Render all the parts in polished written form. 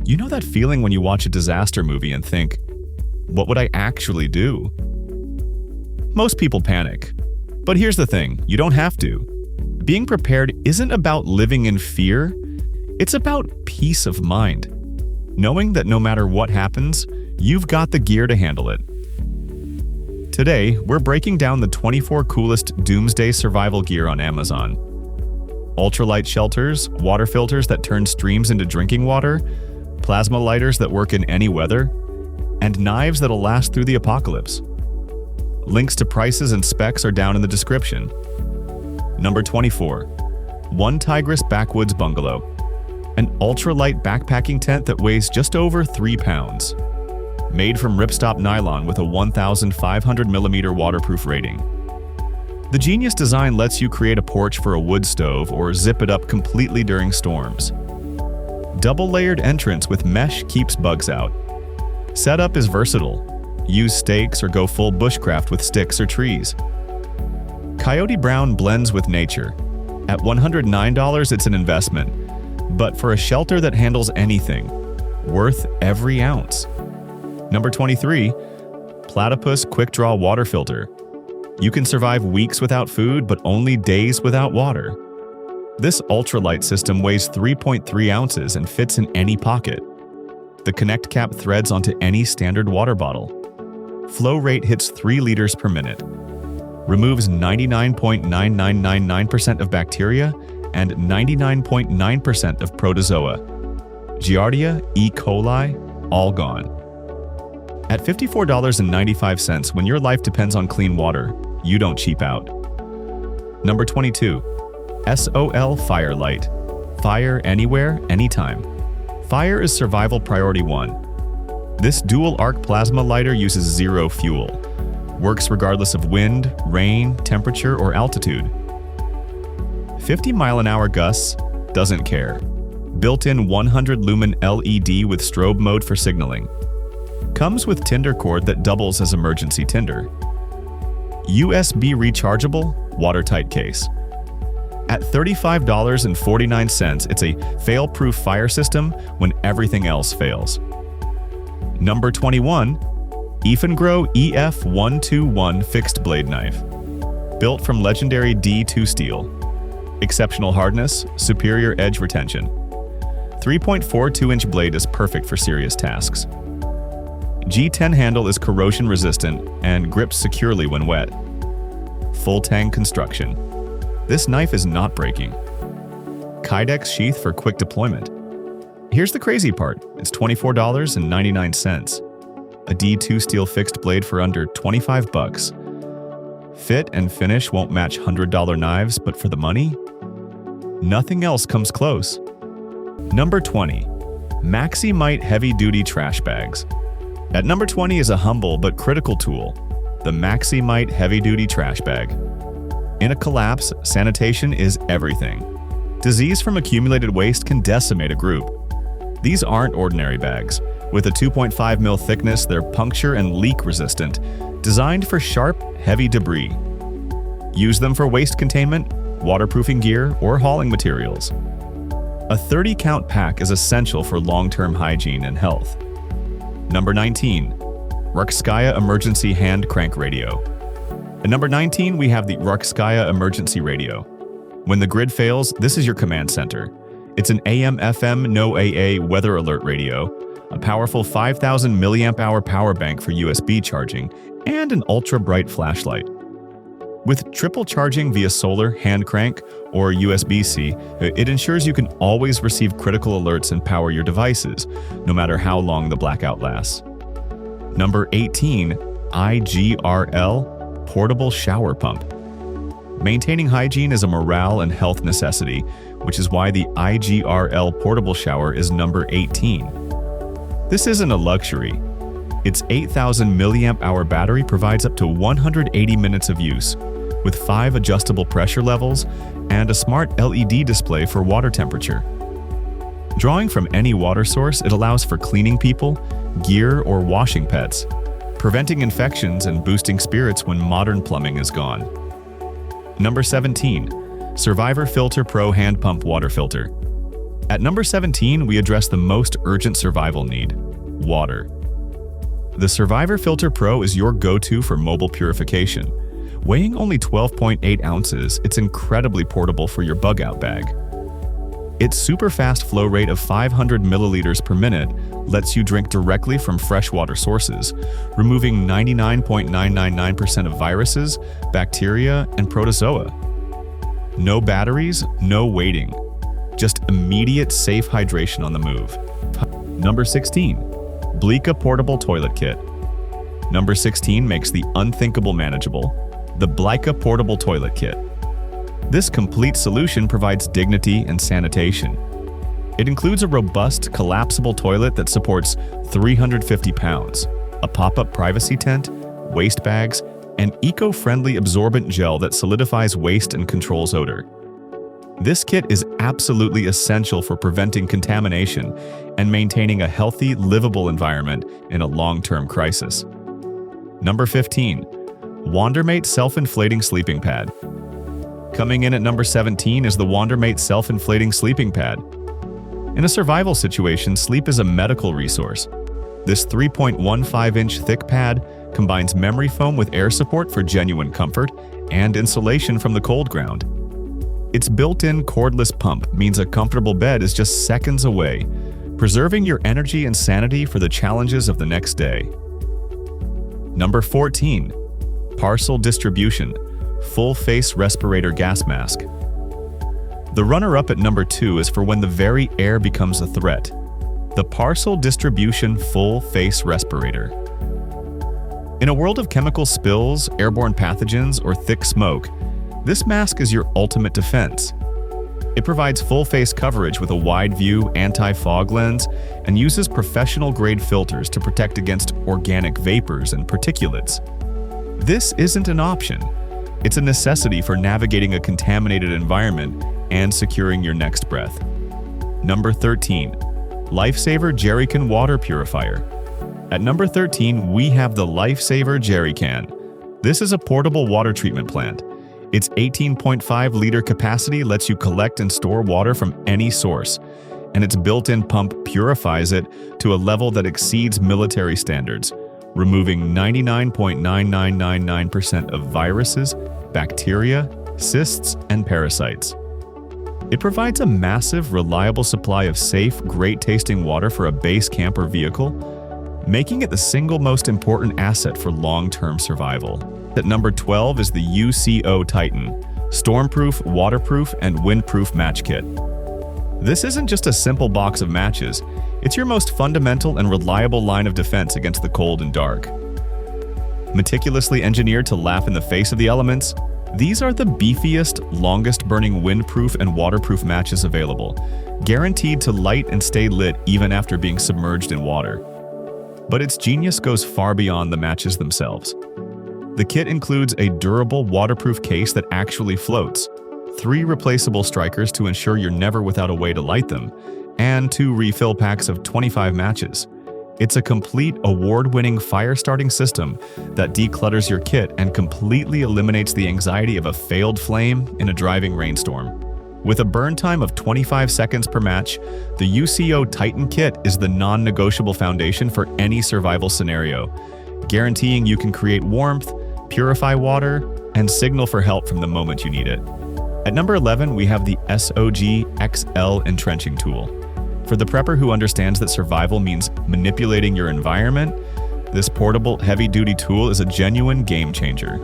You know that feeling when you watch a disaster movie and think, what would I actually do? Most people panic. But here's the thing, you don't have to. Being prepared isn't about living in fear, it's about peace of mind. Knowing that no matter what happens, you've got the gear to handle it. Today, we're breaking down the 24 coolest Doomsday survival gear on Amazon. Ultralight shelters, water filters that turn streams into drinking water, plasma lighters that work in any weather, and knives that'll last through the apocalypse. Links to prices and specs are down in the description. Number 24. One Tigress Backwoods Bungalow. An ultralight backpacking tent that weighs just over 3 pounds. Made from ripstop nylon with a 1,500mm waterproof rating. The genius design lets you create a porch for a wood stove or zip it up completely during storms. Double-layered entrance with mesh keeps bugs out. Setup is versatile. Use stakes or go full bushcraft with sticks or trees. Coyote Brown blends with nature. At $109, it's an investment, but for a shelter that handles anything, worth every ounce. Number 23. Platypus Quick Draw Water Filter. You can survive weeks without food, but only days without water. This ultralight system weighs 3.3 ounces and fits in any pocket. The Connect cap threads onto any standard water bottle. Flow rate hits 3 liters per minute. Removes 99.9999% of bacteria and 99.9% of protozoa. Giardia, E. coli, all gone. At $54.95, when your life depends on clean water, you don't cheap out. Number 22. SOL Firelight. Fire anywhere, anytime. Fire is survival priority 1. This dual arc plasma lighter uses 0 fuel. Works regardless of wind, rain, temperature, or altitude. 50-mile-an-hour gusts, doesn't care. Built-in 100-lumen LED with strobe mode for signaling. Comes with tinder cord that doubles as emergency tinder. USB rechargeable, watertight case. At $35.49, it's a fail-proof fire system when everything else fails. Number 21. Efengrow EF121 Fixed Blade Knife. Built from legendary D2 steel. Exceptional hardness, superior edge retention. 3.42-inch blade is perfect for serious tasks. G10 handle is corrosion resistant and grips securely when wet. Full tang construction. This knife is not breaking. Kydex sheath for quick deployment. Here's the crazy part, it's $24.99. A D2 steel fixed blade for under 25 bucks. Fit and finish won't match $100 knives, but for the money, nothing else comes close. Number 20. Maxi-Mite Heavy-Duty Trash Bags. At number 20 is a humble but critical tool, the Maxi-Mite Heavy-Duty Trash Bag. In a collapse, sanitation is everything. Disease from accumulated waste can decimate a group. These aren't ordinary bags. With a 2.5 mil thickness, they're puncture and leak resistant, designed for sharp, heavy debris. Use them for waste containment, waterproofing gear, or hauling materials. A 30-count pack is essential for long-term hygiene and health. Number 19. Rurkskaya Emergency Hand Crank Radio. At number 19, we have the Rurkskaya Emergency Radio. When the grid fails, this is your command center. It's an AM/FM no AA weather alert radio, a powerful 5,000 milliamp-hour power bank for USB charging, and an ultra-bright flashlight. With triple charging via solar, hand crank, or USB-C, it ensures you can always receive critical alerts and power your devices, no matter how long the blackout lasts. Number 18. IGRL Portable Shower Pump. Maintaining hygiene is a morale and health necessity, which is why the IGRL portable shower is number 18. This isn't a luxury. Its 8,000 milliamp-hour battery provides up to 180 minutes of use, with 5 adjustable pressure levels and a smart LED display for water temperature. Drawing from any water source, it allows for cleaning people, gear, or washing pets, preventing infections and boosting spirits when modern plumbing is gone. Number 17. Survivor Filter Pro Hand Pump Water Filter. At number 17, we address the most urgent survival need: water. The Survivor Filter Pro is your go-to for mobile purification. Weighing only 12.8 ounces, it's incredibly portable for your bug-out bag. Its super fast flow rate of 500 milliliters per minute lets you drink directly from freshwater sources, removing 99.999% of viruses, bacteria, and protozoa. No batteries, no waiting. Just immediate, safe hydration on the move. Number 16. Bleeka Portable Toilet Kit. Number 16 makes the unthinkable manageable: the Bleeka Portable Toilet Kit. This complete solution provides dignity and sanitation. It includes a robust, collapsible toilet that supports 350 pounds, a pop-up privacy tent, waste bags, and eco-friendly absorbent gel that solidifies waste and controls odor. This kit is absolutely essential for preventing contamination and maintaining a healthy, livable environment in a long-term crisis. Number 15. Wandermate Self-Inflating Sleeping Pad. Coming in at number 17 is the Wandermate Self-Inflating Sleeping Pad. In a survival situation, sleep is a medical resource. This 3.15-inch thick pad combines memory foam with air support for genuine comfort and insulation from the cold ground. Its built-in cordless pump means a comfortable bed is just seconds away, preserving your energy and sanity for the challenges of the next day. Number 14. Parcel Distribution Full-Face Respirator Gas Mask. The runner-up at number 2 is for when the very air becomes a threat: the Parcel Distribution Full-Face Respirator. In a world of chemical spills, airborne pathogens, or thick smoke, this mask is your ultimate defense. It provides full-face coverage with a wide-view anti-fog lens and uses professional-grade filters to protect against organic vapors and particulates. This isn't an option. It's a necessity for navigating a contaminated environment and securing your next breath. Number 13. Lifesaver Jerrycan Water Purifier. At number 13, we have the Lifesaver Jerrycan. This is a portable water treatment plant. Its 18.5-liter capacity lets you collect and store water from any source, and its built-in pump purifies it to a level that exceeds military standards, removing 99.9999% of viruses, bacteria, cysts, and parasites. It provides a massive, reliable supply of safe, great-tasting water for a base camp or vehicle, making it the single most important asset for long-term survival. At number 12 is the UCO Titan Stormproof, Waterproof, and Windproof Match Kit. This isn't just a simple box of matches, it's your most fundamental and reliable line of defense against the cold and dark. Meticulously engineered to laugh in the face of the elements, these are the beefiest, longest-burning windproof and waterproof matches available, guaranteed to light and stay lit even after being submerged in water. But its genius goes far beyond the matches themselves. The kit includes a durable, waterproof case that actually floats, 3 replaceable strikers to ensure you're never without a way to light them, and 2 refill packs of 25 matches. It's a complete, award-winning fire-starting system that declutters your kit and completely eliminates the anxiety of a failed flame in a driving rainstorm. With a burn time of 25 seconds per match, the UCO Titan Kit is the non-negotiable foundation for any survival scenario, guaranteeing you can create warmth, purify water, and signal for help from the moment you need it. At number 11, we have the SOG XL Entrenching Tool. For the prepper who understands that survival means manipulating your environment, this portable, heavy-duty tool is a genuine game-changer.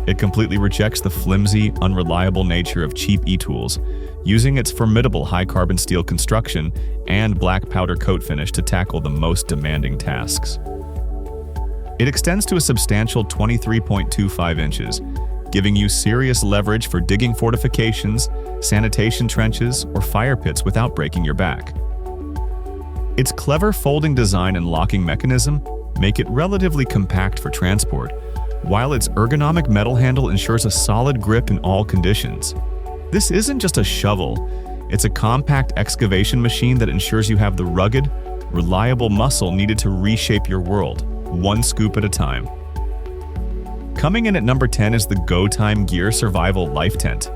It completely rejects the flimsy, unreliable nature of cheap e-tools, using its formidable high-carbon steel construction and black powder coat finish to tackle the most demanding tasks. It extends to a substantial 23.25 inches, giving you serious leverage for digging fortifications, sanitation trenches, or fire pits without breaking your back. Its clever folding design and locking mechanism make it relatively compact for transport, while its ergonomic metal handle ensures a solid grip in all conditions. This isn't just a shovel, it's a compact excavation machine that ensures you have the rugged, reliable muscle needed to reshape your world, one scoop at a time. Coming in at number 10 is the Go Time Gear Survival Life Tent.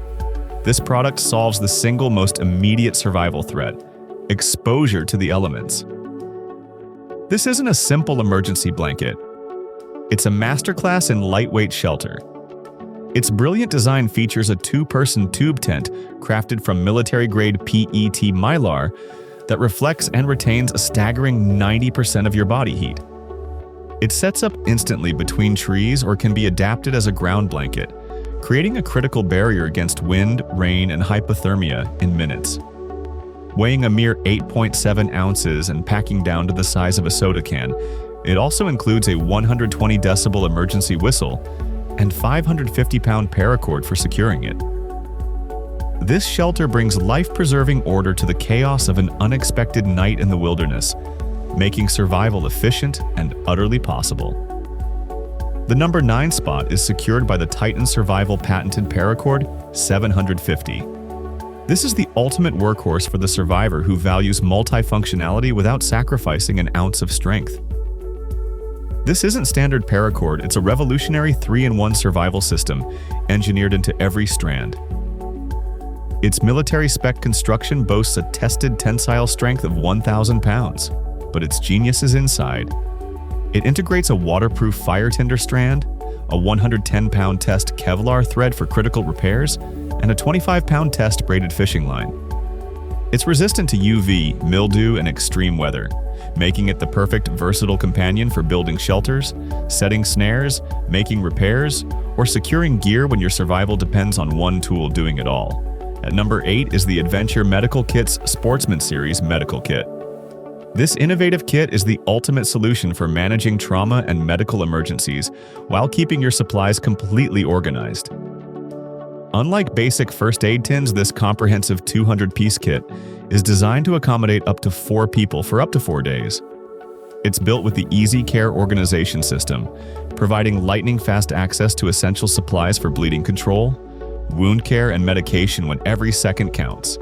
This product solves the single most immediate survival threat: exposure to the elements. This isn't a simple emergency blanket. It's a masterclass in lightweight shelter. Its brilliant design features a two-person tube tent crafted from military-grade PET mylar that reflects and retains a staggering 90% of your body heat. It sets up instantly between trees or can be adapted as a ground blanket, creating a critical barrier against wind, rain, and hypothermia in minutes. Weighing a mere 8.7 ounces and packing down to the size of a soda can, it also includes a 120 decibel emergency whistle and 550-pound paracord for securing it. This shelter brings life-preserving order to the chaos of an unexpected night in the wilderness, making survival efficient and utterly possible. The number 9 spot is secured by the Titan Survival patented paracord 750. This is the ultimate workhorse for the survivor who values multifunctionality without sacrificing an ounce of strength. This isn't standard paracord, it's a revolutionary 3-in-1 survival system engineered into every strand. Its military-spec construction boasts a tested tensile strength of 1,000 pounds, but its genius is inside. It integrates a waterproof fire tinder strand, a 110-pound test Kevlar thread for critical repairs, and a 25-pound test braided fishing line. It's resistant to UV, mildew, and extreme weather, making it the perfect versatile companion for building shelters, setting snares, making repairs, or securing gear when your survival depends on one tool doing it all. At number 8 is the Adventure Medical Kit's Sportsman Series Medical Kit. This innovative kit is the ultimate solution for managing trauma and medical emergencies while keeping your supplies completely organized. Unlike basic first aid tins, this comprehensive 200-piece kit is designed to accommodate up to 4 people for up to 4 days. It's built with the Easy Care organization system, providing lightning-fast access to essential supplies for bleeding control, wound care, and medication when every second counts.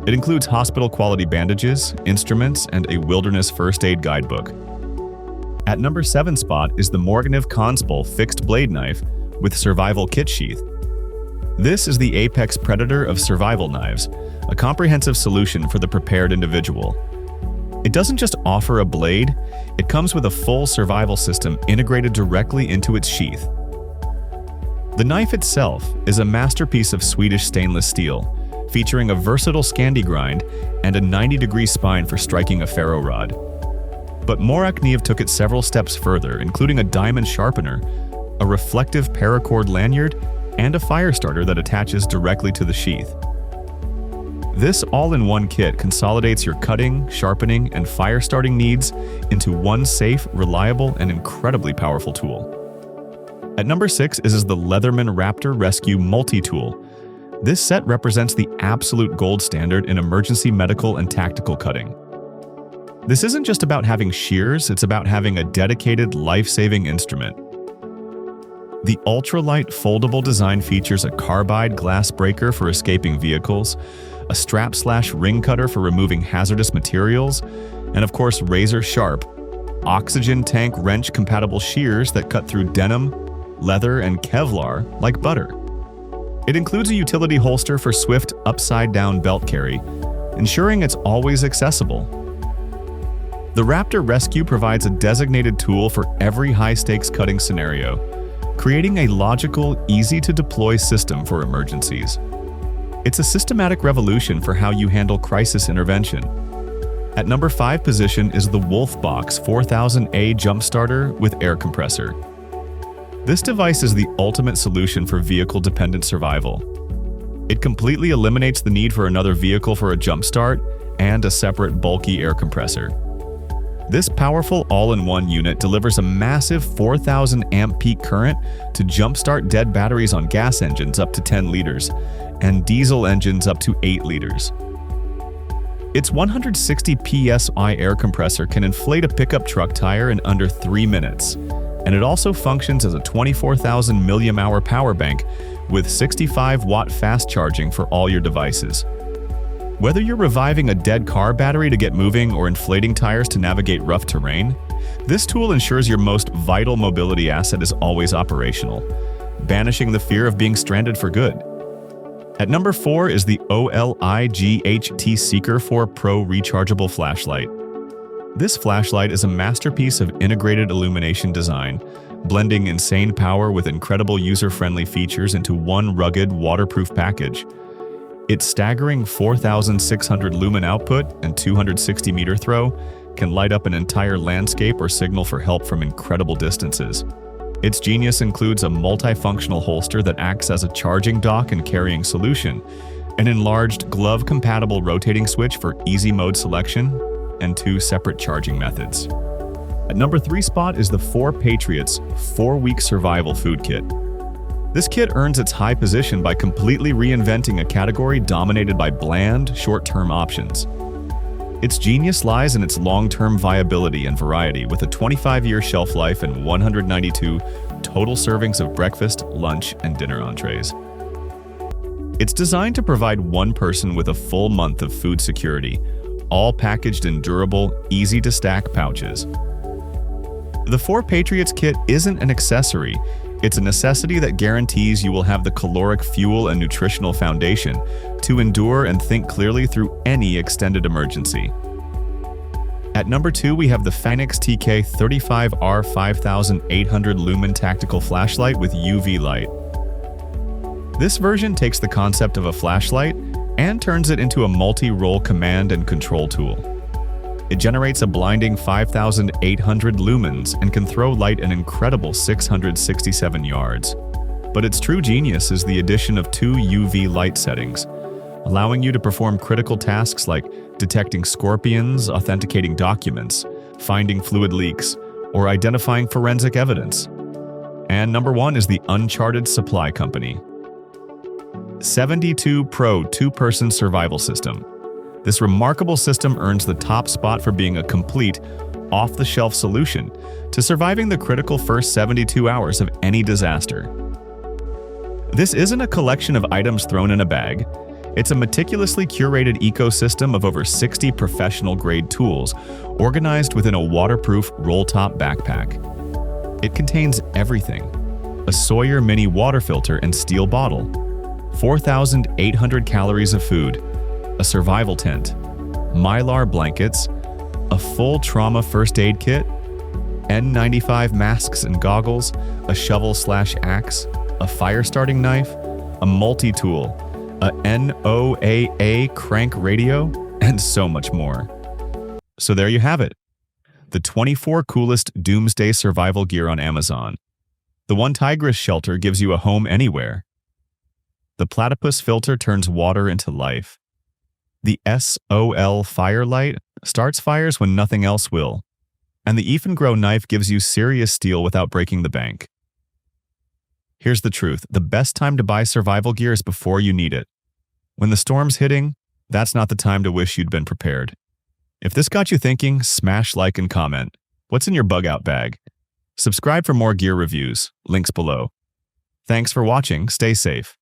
It includes hospital-quality bandages, instruments, and a wilderness first aid guidebook. At number 7 spot is the Morganave Conspol fixed blade knife with survival kit sheath. This is the apex predator of survival knives, a comprehensive solution for the prepared individual. It doesn't just offer a blade, it comes with a full survival system integrated directly into its sheath. The knife itself is a masterpiece of Swedish stainless steel, featuring a versatile Scandi grind and a 90-degree spine for striking a ferro rod. But Morganave took it several steps further, including a diamond sharpener, a reflective paracord lanyard, and a fire starter that attaches directly to the sheath. This all-in-one kit consolidates your cutting, sharpening, and fire starting needs into one safe, reliable, and incredibly powerful tool. At number 6 is the Leatherman Raptor Rescue Multi-Tool. This set represents the absolute gold standard in emergency medical and tactical cutting. This isn't just about having shears, it's about having a dedicated, life-saving instrument. The ultralight foldable design features a carbide glass breaker for escaping vehicles, a strap/ring cutter for removing hazardous materials, and of course razor-sharp, oxygen tank wrench-compatible shears that cut through denim, leather, and Kevlar like butter. It includes a utility holster for swift upside-down belt carry, ensuring it's always accessible. The Raptor Rescue provides a designated tool for every high-stakes cutting scenario, creating a logical, easy-to-deploy system for emergencies. It's a systematic revolution for how you handle crisis intervention. At number 5 position is the Wolfbox 4000A Jump Starter with air compressor. This device is the ultimate solution for vehicle-dependent survival. It completely eliminates the need for another vehicle for a jump start and a separate bulky air compressor. This powerful all-in-one unit delivers a massive 4,000 amp peak current to jumpstart dead batteries on gas engines up to 10 liters and diesel engines up to 8 liters. Its 160 psi air compressor can inflate a pickup truck tire in under 3 minutes, and it also functions as a 24,000 mAh power bank with 65-watt fast charging for all your devices. Whether you're reviving a dead car battery to get moving or inflating tires to navigate rough terrain, this tool ensures your most vital mobility asset is always operational, banishing the fear of being stranded for good. At number 4 is the OLIGHT Seeker 4 Pro rechargeable flashlight. This flashlight is a masterpiece of integrated illumination design, blending insane power with incredible user-friendly features into one rugged, waterproof package. Its staggering 4,600 lumen output and 260-meter throw can light up an entire landscape or signal for help from incredible distances. Its genius includes a multifunctional holster that acts as a charging dock and carrying solution, an enlarged glove-compatible rotating switch for easy mode selection, and 2 separate charging methods. At number 3 spot is the 4 Patriots 4-Week Survival Food Kit. This kit earns its high position by completely reinventing a category dominated by bland, short-term options. Its genius lies in its long-term viability and variety, with a 25-year shelf life and 192 total servings of breakfast, lunch, and dinner entrees. It's designed to provide one person with a full month of food security, all packaged in durable, easy-to-stack pouches. The 4 Patriots kit isn't an accessory, it's a necessity that guarantees you will have the caloric fuel and nutritional foundation to endure and think clearly through any extended emergency. At number 2, we have the Phoenix TK35R 5800 lumen tactical flashlight with UV light. This version takes the concept of a flashlight and turns it into a multi-role command and control tool. It generates a blinding 5,800 lumens and can throw light an incredible 667 yards. But its true genius is the addition of 2 UV light settings, allowing you to perform critical tasks like detecting scorpions, authenticating documents, finding fluid leaks, or identifying forensic evidence. And number 1 is the Uncharted Supply Company 72 Pro 2-person survival system. This remarkable system earns the top spot for being a complete, off-the-shelf solution to surviving the critical first 72 hours of any disaster. This isn't a collection of items thrown in a bag. It's a meticulously curated ecosystem of over 60 professional-grade tools organized within a waterproof roll-top backpack. It contains everything: a Sawyer mini water filter and steel bottle, 4,800 calories of food, a survival tent, Mylar blankets, a full trauma first aid kit, N95 masks and goggles, a shovel/axe, a fire starting knife, a multi-tool, a NOAA crank radio, and so much more. So there you have it. The 24 coolest Doomsday survival gear on Amazon. The One Tigress shelter gives you a home anywhere. The platypus filter turns water into life. The SOL firelight starts fires when nothing else will. And the Grow knife gives you serious steel without breaking the bank. Here's the truth. The best time to buy survival gear is before you need it. When the storm's hitting, that's not the time to wish you'd been prepared. If this got you thinking, smash like and comment. What's in your bug-out bag? Subscribe for more gear reviews. Links below. Thanks for watching. Stay safe.